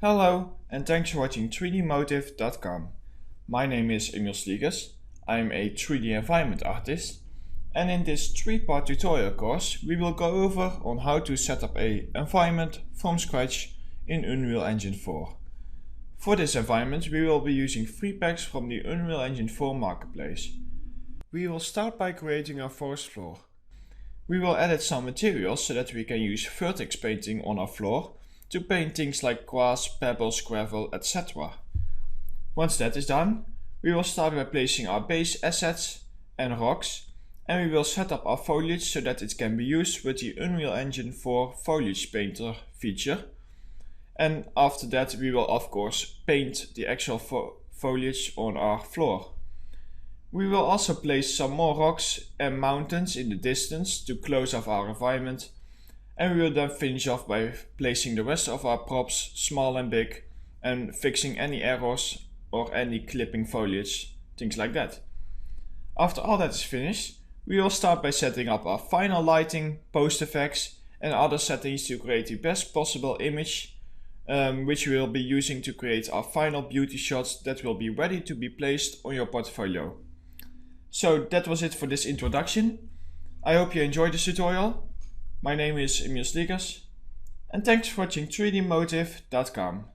Hello and thanks for watching 3dmotive.com. My name is Emil Sliegers. I am a 3D environment artist, and in this 3-part tutorial course we will go over on how to set up an environment from scratch in Unreal Engine 4. For this environment we will be using 3 packs from the Unreal Engine 4 marketplace. We will start by creating our forest floor. We will edit some materials so that we can use vertex painting on our floor to paint things like grass, pebbles, gravel, etc. Once that is done, we will start by placing our base assets and rocks, and we will set up our foliage so that it can be used with the Unreal Engine 4 Foliage Painter feature. And after that we will of course paint the actual foliage on our floor. We will also place some more rocks and mountains in the distance to close off our environment, and we will then finish off by placing the rest of our props, small and big, and fixing any errors or any clipping foliage, things like that. After all that is finished, we will start by setting up our final lighting, post effects and other settings to create the best possible image, which we will be using to create our final beauty shots that will be ready to be placed on your portfolio. So that was it for this introduction. I hope you enjoyed this tutorial. My name is Emil Sliegers, and thanks for watching 3dmotive.com.